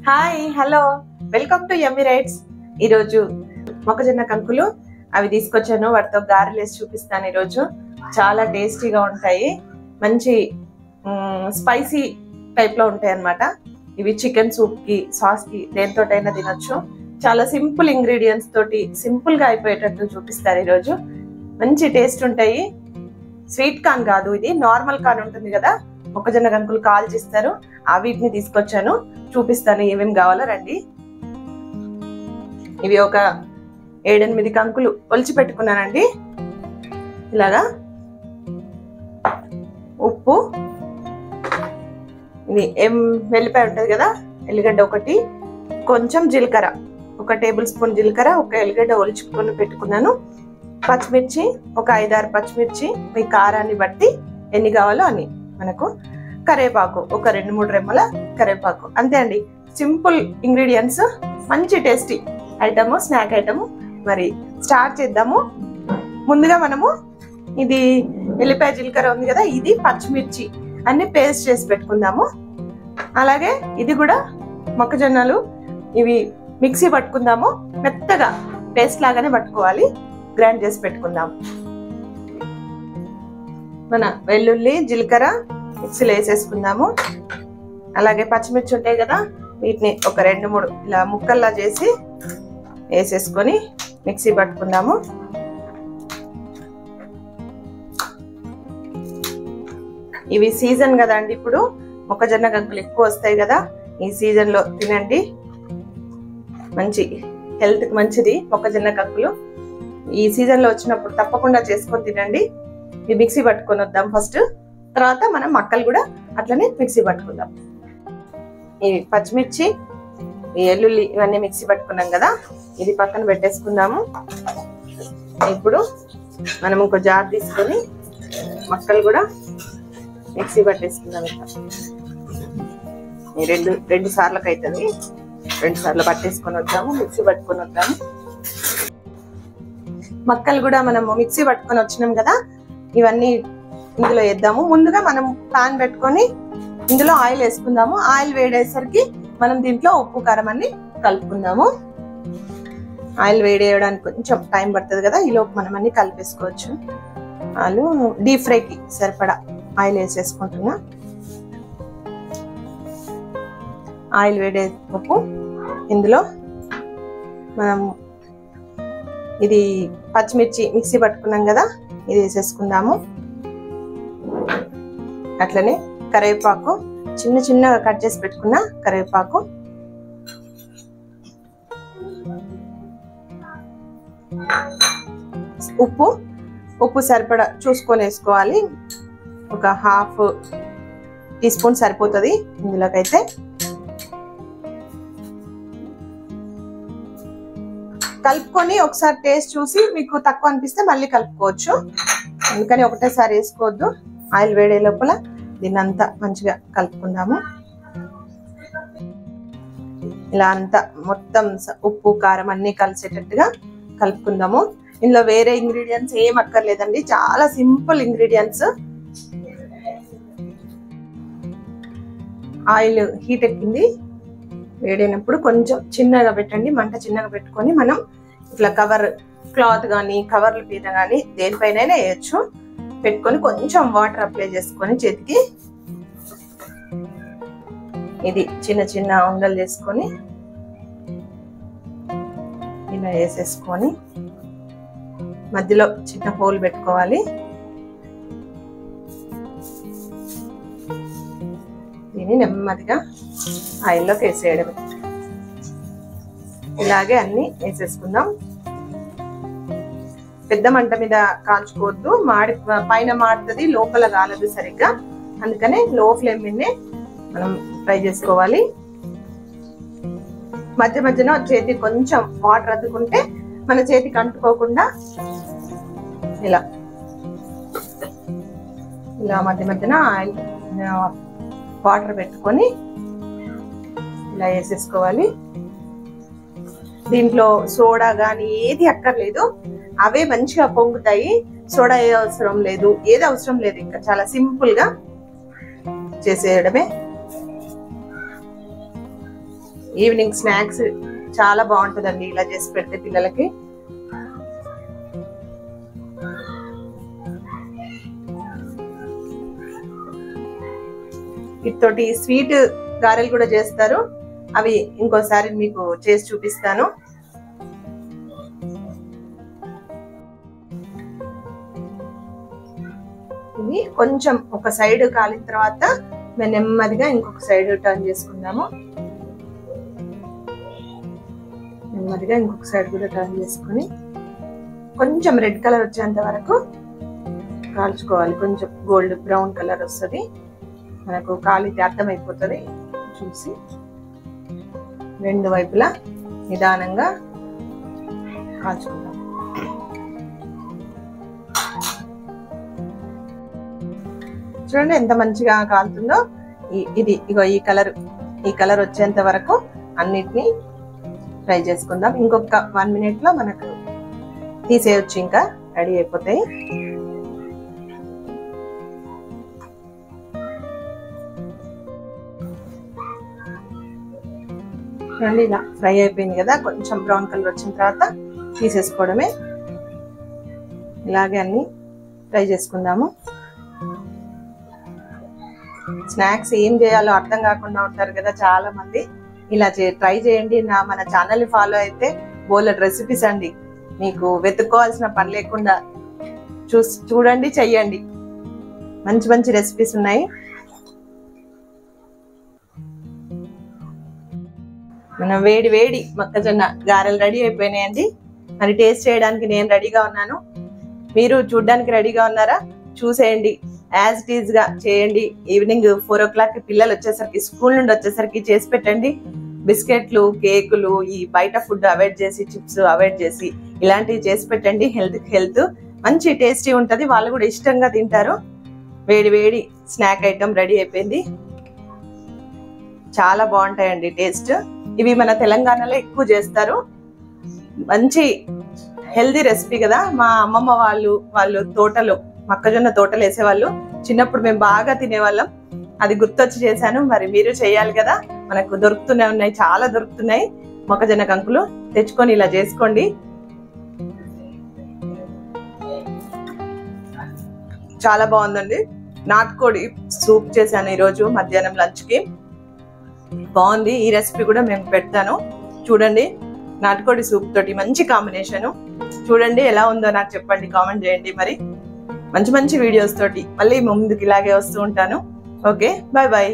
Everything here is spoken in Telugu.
Hi hello welcome to yummy rights. ఈరోజు మొక్కజొన్న కంకులు అవి తీసుకొచ్చాను, వాటితో గారెలు వేసి చూపిస్తాను. ఈరోజు చాలా టేస్టీగా ఉంటాయి, మంచి స్పైసీ టైప్లో ఉంటాయి అన్నమాట. ఇవి చికెన్ సూప్కి, సాస్కి దేనితోటైనా తినొచ్చు. చాలా సింపుల్ ఇంగ్రీడియంట్స్ తోటి సింపుల్గా అయిపోయేటట్టు చూపిస్తారు. ఈరోజు మంచి టేస్ట్ ఉంటాయి. స్వీట్ కార్న్ కాదు, ఇది నార్మల్ కార్న్ ఉంటుంది కదా, మొక్కజొన్న కంకులు కాల్చిస్తారు, వీటిని తీసుకొచ్చాను, చూపిస్తాను ఏమేమి కావాలో రండి. ఇవి ఒక 7-8 కంకులు ఒలిచి పెట్టుకున్నానండి. ఇలాగా ఉప్పు, ఇది వెల్లిపాయ ఉంటుంది కదా, ఎల్లిగడ్డ ఒకటి, కొంచెం జీలకర్ర, 1 టేబుల్ స్పూన్ జీలకర్ర, 1 ఎల్లిగడ్డ ఒలుచుకొని పెట్టుకున్నాను, పచ్చిమిర్చి ఒక 5-6 పచ్చిమిర్చి, మీ కారాన్ని బట్టి ఎన్ని కావాలో అని, మనకు కరివేపాకు ఒక 2-3 రెమ్మల కరివేపాకు, అంతే అండి. సింపుల్ ఇంగ్రీడియంట్స్, మంచి టేస్టీ ఐటమ్, స్నాక్ ఐటమ్. మరి స్టార్ట్ చేద్దాము. ముందుగా మనము ఇది ఎల్లిపాయ జీలకర్ర ఉంది కదా, ఇది పచ్చిమిర్చి అన్ని పేస్ట్ చేసి పెట్టుకుందాము. అలాగే ఇది కూడా మొక్కజొన్నలు, ఇవి మిక్సీ పట్టుకుందాము, మెత్తగా పేస్ట్ లాగానే పట్టుకోవాలి, గ్రైండ్ చేసి పెట్టుకుందాము. మన వెల్లుల్లి జీలకర్ర మిక్సీలో వేసేసుకుందాము. అలాగే పచ్చిమిర్చి ఉంటాయి కదా, వీటిని ఒక 2-3 ఇలా ముక్కల్లా చేసి వేసేసుకొని మిక్సీ పట్టుకుందాము. ఇవి సీజన్ కదా అండి, ఇప్పుడు మొక్కజొన్న కంకులు ఎక్కువ వస్తాయి కదా, ఈ సీజన్ లో తినండి, మంచి హెల్త్ కి మంచిది మొక్కజొన్న కంకులు. ఈ సీజన్ లో వచ్చినప్పుడు తప్పకుండా చేసుకొని తినండి. ఇవి మిక్సీ పట్టుకొని వద్దాం ఫస్ట్, తర్వాత మనం మక్కలు కూడా అట్లనే మిక్సీ పట్టుకుందాం. ఈ పచ్చిమిర్చి, ఈ ఎల్లుల్లి ఇవన్నీ మిక్సీ పట్టుకున్నాం కదా, ఇది పక్కన పెట్టేసుకుందాము. ఇప్పుడు మనం ఇంకో జార్ తీసుకొని మక్కలు కూడా మిక్సీ పట్టేసుకుందాం. ఇట్లా రెండు సార్లకు అవుతుంది, 2 సార్లు పట్టేసుకొని వద్దాము, మిక్సీ పట్టుకొని వద్దాము. మక్కలు కూడా మనము మిక్సీ పట్టుకొని వచ్చినాం కదా, ఇవన్నీ ఇందులో వేద్దాము. ముందుగా మనం పాన్ పెట్టుకొని ఇందులో ఆయిల్ వేసుకుందాము. ఆయిల్ వేడేసరికి మనం దీంట్లో ఉప్పు కారం అన్ని కలుపుకుందాము. ఆయిల్ వేడేయడానికి కొంచెం టైం పడుతుంది కదా, ఈలోపు మనం అన్ని కలిపేసుకోవచ్చు. ఆలు డీప్ ఫ్రైకి సరిపడా ఆయిల్ వేసేసుకుంటున్నా. ఆయిల్ వేడేపు ఇందులో మనం ఇది పచ్చిమిర్చి మిక్సీ పట్టుకున్నాం కదా, ఇది వేసేసుకుందాము. అట్లనే కరివేపాకు, చిన్నగా కట్ చేసి పెట్టుకున్న కరివేపాకు, ఉప్పు సరిపడా చూసుకొని వేసుకోవాలి, ఒక 1/2 టీ స్పూన్ సరిపోతుంది ఇందులోకైతే. కలుపుకొని ఒకసారి టేస్ట్ చూసి మీకు తక్కువ అనిపిస్తే మళ్ళీ కలుపుకోవచ్చు, అందుకని ఒకటేసారి వేసుకోవద్దు. ఆయిల్ వేడే లోపల దీన్ని అంతా మంచిగా కలుపుకుందాము. ఇలా అంతా మొత్తం ఉప్పు కారం అన్ని కలిసేటట్టుగా కలుపుకుందాము. ఇందులో వేరే ఇంగ్రీడియంట్స్ ఏం అక్కర్లేదండి, చాలా సింపుల్ ఇంగ్రీడియంట్స్. ఆయిల్ హీట్ ఎక్కింది, వేడైనప్పుడు కొంచెం చిన్నగా పెట్టండి, మంట చిన్నగా పెట్టుకొని మనం ఇట్లా క్లాత్ కానీ కవర్ల పైన కానీ దేనిపైన వేయచ్చు, పెట్టుకొని కొంచెం వాటర్ అప్లై చేసుకొని చేతికి ఇది చిన్న ఉండలు చేసుకొని ఇలా వేసేసుకొని మధ్యలో చిన్న హోల్ పెట్టుకోవాలి. దీన్ని నెమ్మదిగా ఆయిల్లోకి వేసేయడం. ఇలాగే అన్ని వేసేసుకుందాం. పెద్ద మంట మీద కాల్చుకోవద్దు, పైన మాడుతుంది, లోపల కాలదు సరిగ్గా, అందుకనే లో ఫ్లేమ్ మీదనే మనం ఫ్రై చేసుకోవాలి. మధ్యలో చేతి కొంచెం వాటర్ అద్దుకుంటే మన చేతికి అంటుకోకుండా ఇలా మధ్యన ఆయిల్ వాటర్ పెట్టుకొని ఇలా వేసేసుకోవాలి. దీంట్లో సోడా కానీ ఏది అక్కర్లేదు, అవే మంచిగా పొంగుతాయి. సోడా ఏ అవసరం లేదు, ఏది అవసరం లేదు, ఇంకా చాలా సింపుల్ గా చేసేయడమే. ఈవినింగ్ స్నాక్స్ చాలా బాగుంటుందండి ఇలా చేసి పెడితే పిల్లలకి. వీటితోటి స్వీట్ గారెలు కూడా చేస్తారు, అవి ఇంకోసారి మీకు చేసి చూపిస్తాను. ఇవి కొంచెం ఒక సైడ్ కాలిన తర్వాత మేము నెమ్మదిగా ఇంకొక సైడ్ టర్న్ చేసుకుందాము. నెమ్మదిగా ఇంకొక సైడ్ కూడా టర్న్ చేసుకొని కొంచెం రెడ్ కలర్ వచ్చేంత వరకు కాల్చుకోవాలి. కొంచెం గోల్డ్ బ్రౌన్ కలర్ వస్తుంది, మనకు కాలితే అర్థమైపోతుంది. చూసి రెండు వైపులా నిదానంగా కాల్చుకుందాం. చూడండి ఎంత మంచిగా కాలుతుందో. ఇది ఇగో ఈ కలర్ వచ్చేంత వరకు అన్నిటినీ ఫ్రై చేసుకుందాం. ఇంకొక 1 minute లో మనకు తీసేయచ్చు, ఇంకా రెడీ అయిపోతాయి. చూడండి ఇలా ఫ్రై అయిపోయింది కదా, కొంచెం బ్రౌన్ కలర్ వచ్చిన తర్వాత తీసేసుకోవడమే. ఇలాగే అన్ని ఫ్రై చేసుకుందాము. స్నాక్స్ ఏం చేయాలో అర్థం కాకుండా ఉంటారు కదా చాలా మంది, ఇలా ట్రై చేయండి. మన ఛానల్ ని ఫాలో అయితే బోలెడ్ రెసిపీస్ అండి, మీకు వెతుక్కోవాల్సిన పని లేకుండా చూడండి, చెయ్యండి. మంచి మంచి రెసిపీస్ ఉన్నాయి. మనం వేడి వేడి మొక్కజొన్న గారెలు రెడీ అయిపోయినాయండి. మరి టేస్ట్ చేయడానికి నేను రెడీగా ఉన్నాను, మీరు చూడడానికి రెడీగా ఉన్నారా? చూసేయండి, యాజ్ ఇట్ ఈజ్ గా చేయండి. ఈవినింగ్ 4 o'clock పిల్లలు వచ్చేసరికి, స్కూల్ నుండి వచ్చేసరికి చేసి పెట్టండి. బిస్కెట్లు, కేకులు, ఈ బయట ఫుడ్ అవాయిడ్ చేసి, చిప్స్ అవాయిడ్ చేసి ఇలాంటివి చేసి పెట్టండి. హెల్త్ మంచి టేస్టీ ఉంటది, వాళ్ళు కూడా ఇష్టంగా తింటారు. వేడి వేడి స్నాక్ ఐటమ్ రెడీ అయిపోయింది. చాలా బాగుంటాయండి టేస్ట్. ఇవి మన తెలంగాణలో ఎక్కువ చేస్తారు. మంచి హెల్దీ రెసిపీ కదా. మా అమ్మమ్మ వాళ్ళు తోటలో మొక్కజొన్న తోటలు వేసేవాళ్ళు. చిన్నప్పుడు మేము బాగా తినేవాళ్ళం, అది గుర్తొచ్చి చేశాను. మరి మీరు చేయాలి కదా, మనకు దొరుకుతూనే ఉన్నాయి, చాలా దొరుకుతున్నాయి మొక్కజొన్న కంకులు. తెచ్చుకొని ఇలా చేసుకోండి. చాలా బాగుందండి. నాటుకోడి సూప్ చేశాను ఈరోజు మధ్యాహ్నం లంచ్ కి, బాగుంది. ఈ రెసిపీ కూడా మేము పెడతాను చూడండి. నాటుకోడి సూప్ తోటి మంచి కాంబినేషన్. చూడండి ఎలా ఉందో నాకు చెప్పండి, కామెంట్ చేయండి. మరి మంచి మంచి వీడియోస్ తోటి మళ్ళీ ముందుకు ఇలాగే వస్తూ ఉంటాను. Okay, bye bye.